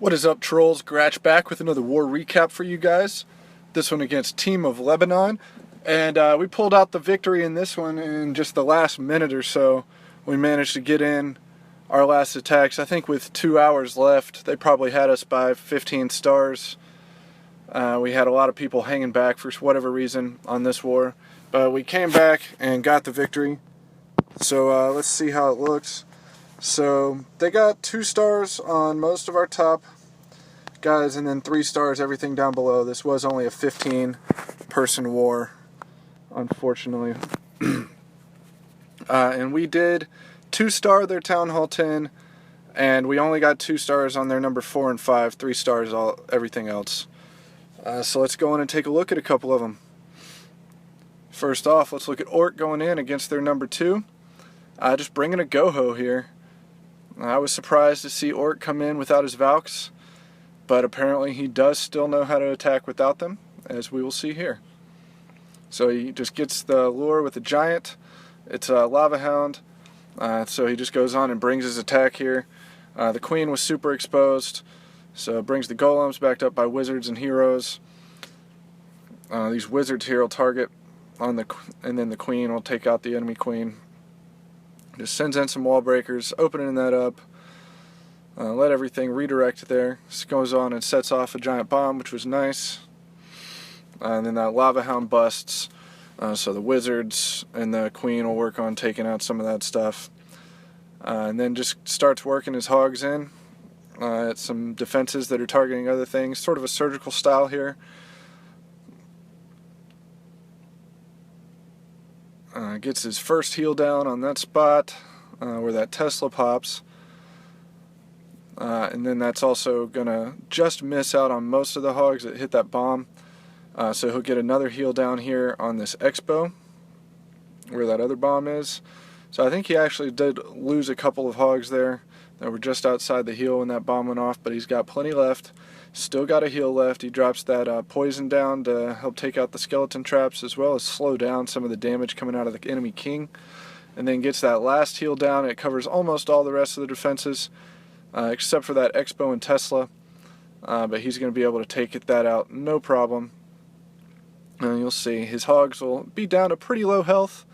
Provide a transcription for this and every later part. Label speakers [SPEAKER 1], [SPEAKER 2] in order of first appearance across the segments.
[SPEAKER 1] What is up, trolls? Gratch back with another war recap for you guys. This one against Team of Lebanon. And we pulled out the victory in this one in just the last minute or so. We managed to get in our last attacks. I think with 2 hours left, they probably had us by 15 stars. We had a lot of people hanging back for whatever reason on this war. But we came back and got the victory. So let's see how it looks. So they got 2 stars on most of our top guys, and then 3 stars everything down below. This was only a 15-person war, unfortunately. And we did 2-star their Town Hall 10, and we only got 2 stars on their number 4 and 5, 3 stars everything else. So let's go in and take a look at a couple of them. First off, let's look at Orc going in against their number 2. Just bringing a Goho here. I was surprised to see Orc come in without his Valks, but apparently he does still know how to attack without them, as we will see here. So he just gets the lure with the Giant. It's a Lava Hound, so he just goes on and brings his attack here. The Queen was super exposed, so brings the Golems backed up by Wizards and Heroes. These Wizards here will target on and then the Queen will take out the enemy Queen. Just sends in some wall breakers, opening that up, let everything redirect there. Just goes on and sets off a giant bomb, which was nice. And then that Lava Hound busts, so the Wizards and the Queen will work on taking out some of that stuff. And then just starts working his Hogs in at some defenses that are targeting other things, sort of a surgical style here. Gets his first heal down on that spot where that Tesla pops. And then that's also going to just miss out on most of the Hogs that hit that bomb. So he'll get another heal down here on this Expo where that other bomb is. So I think he actually did lose a couple of Hogs there that were just outside the heal when that bomb went off, but he's got plenty left. Still got a heal left. He drops that poison down to help take out the skeleton traps, as well as slow down some of the damage coming out of the enemy king. And then gets that last heal down. It covers almost all the rest of the defenses, except for that Expo and Tesla. But he's going to be able to take that out, no problem. And you'll see his Hogs will be down to pretty low health,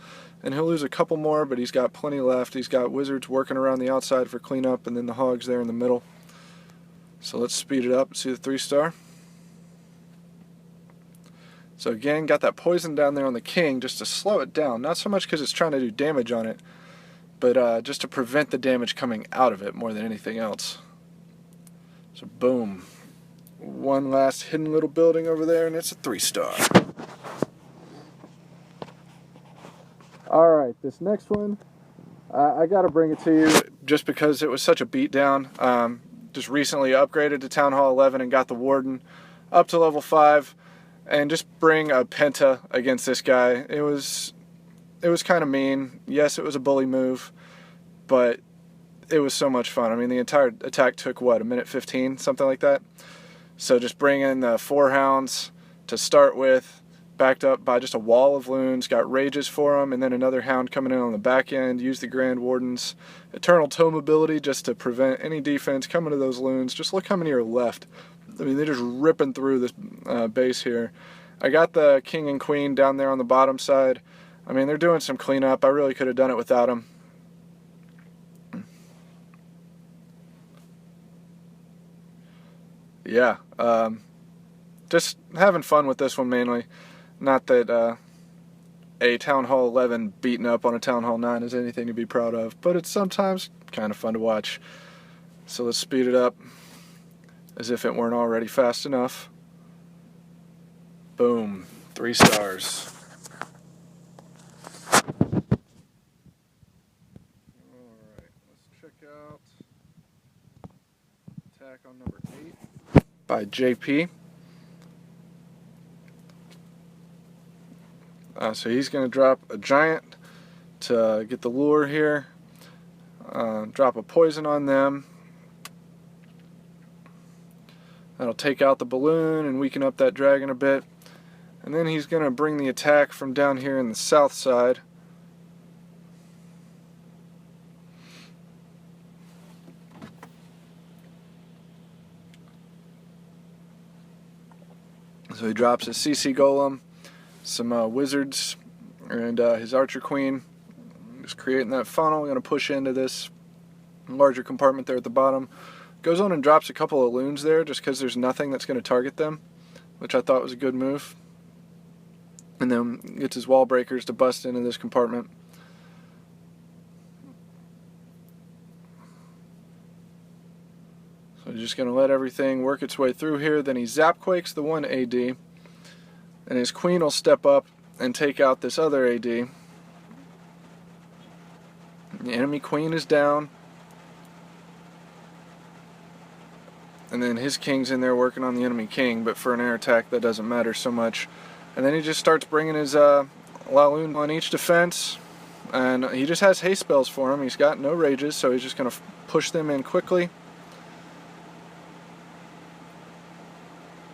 [SPEAKER 1] and he'll lose a couple more, but he's got plenty left. He's got Wizards working around the outside for cleanup, and then the Hogs there in the middle. So let's speed it up and see the 3-star. So again, got that poison down there on the king just to slow it down. Not so much because it's trying to do damage on it, but just to prevent the damage coming out of it more than anything else. So boom. One last hidden little building over there, and it's a 3-star. Alright, this next one, I got to bring it to you just because it was such a beatdown. Just recently upgraded to Town Hall 11 and got the Warden up to level 5, and just bring a Penta against this guy. It was kind of mean. Yes, it was a bully move, but it was so much fun. I mean, the entire attack took, what, a minute 15, something like that? So just bring in the 4 Hounds to start with, backed up by just a wall of loons, got rages for them, and then another Hound coming in on the back end, use the Grand Warden's Eternal Tome ability just to prevent any defense coming to those loons. Just look how many are left. I mean, they're just ripping through this base here. I got the King and Queen down there on the bottom side. I mean, they're doing some cleanup. I really could have done it without them. Yeah, just having fun with this one mainly. Not that a Town Hall 11 beating up on a Town Hall 9 is anything to be proud of, but it's sometimes kind of fun to watch. So let's speed it up, as if it weren't already fast enough. Boom, 3 stars. Alright, let's check out attack on number 8 by JP. So he's going to drop a Giant to get the lure here, drop a poison on them. That'll take out the balloon and weaken up that dragon a bit. And then he's going to bring the attack from down here in the south side. So he drops his CC Golem, some wizards, and his Archer Queen. Just creating that funnel. Going to push into this larger compartment there at the bottom. Goes on and drops a couple of loons there just because there's nothing that's going to target them, which I thought was a good move. And then gets his wall breakers to bust into this compartment. So he's just going to let everything work its way through here. Then he zap quakes the one AD, and his queen will step up and take out this other AD. The enemy queen is down. And then his king's in there working on the enemy king, but for an air attack that doesn't matter so much. And then he just starts bringing his Laloon on each defense, and he just has haste spells for him. He's got no rages, so he's just going to push them in quickly.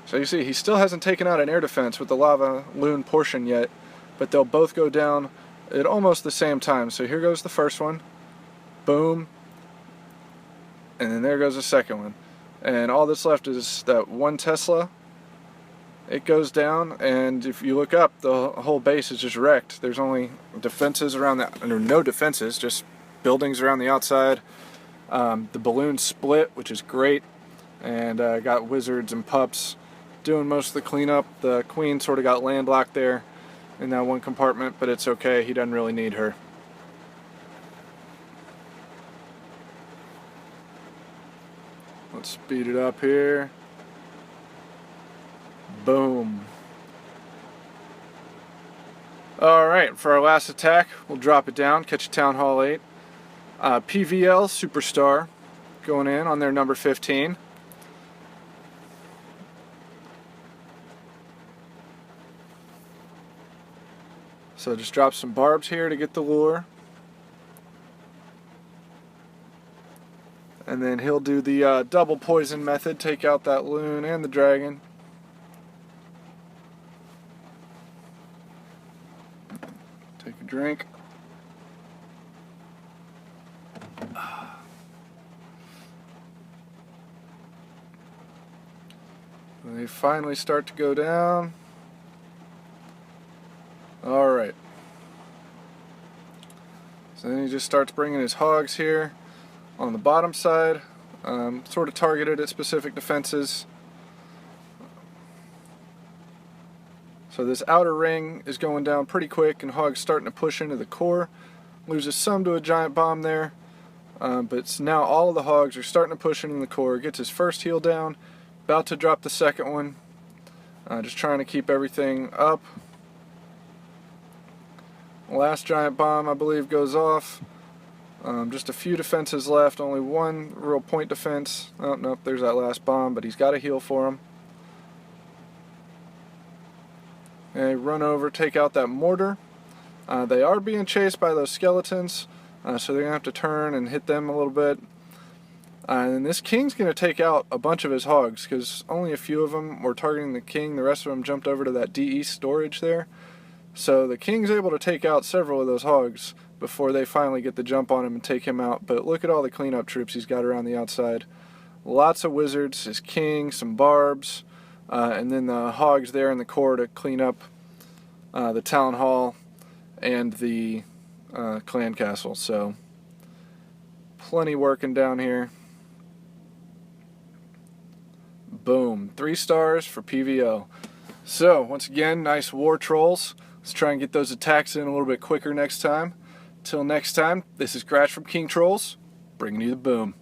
[SPEAKER 1] So you see, he still hasn't taken out an air defense with the lava loon portion yet, but they'll both go down at almost the same time. So here goes the first one. Boom. And then there goes the second one. And all that's left is that one Tesla. It goes down, and if you look up, the whole base is just wrecked. There's only defenses around the, or no defenses, just buildings around the outside. The balloon split, which is great, and got wizards and pups doing most of the cleanup. The queen sort of got landlocked there in that one compartment, but it's okay. He doesn't really need her. Let's speed it up here. Boom. Alright, for our last attack, we'll drop it down, catch a Town Hall 8. PVL Superstar going in on their number 15. So just drop some barbs here to get the lure. And then he'll do the double poison method, take out that loon and the dragon. Take a drink. And they finally start to go down. Alright. So then he just starts bringing his hogs here on the bottom side, sort of targeted at specific defenses. So this outer ring is going down pretty quick, and Hog's starting to push into the core. Loses some to a giant bomb there, but now all of the Hogs are starting to push into the core. Gets his first heal down, about to drop the second one. Just trying to keep everything up. Last giant bomb, I believe, goes off. Just a few defenses left, only one real point defense. Oh, nope, there's that last bomb, but he's got a heal for him. Okay, run over, take out that mortar. They are being chased by those skeletons, so they're going to have to turn and hit them a little bit. And this king's going to take out a bunch of his hogs, because only a few of them were targeting the king. The rest of them jumped over to that DE storage there. So the king's able to take out several of those hogs before they finally get the jump on him and take him out. But look at all the cleanup troops he's got around the outside. Lots of wizards, his king, some barbs, and then the hogs there in the core to clean up the town hall and the clan castle. So plenty working down here. Boom, 3 stars for PVO. So once again, nice war trolls. Let's try and get those attacks in a little bit quicker next time. Till next time, this is Crash from King Trolls, bringing you the boom.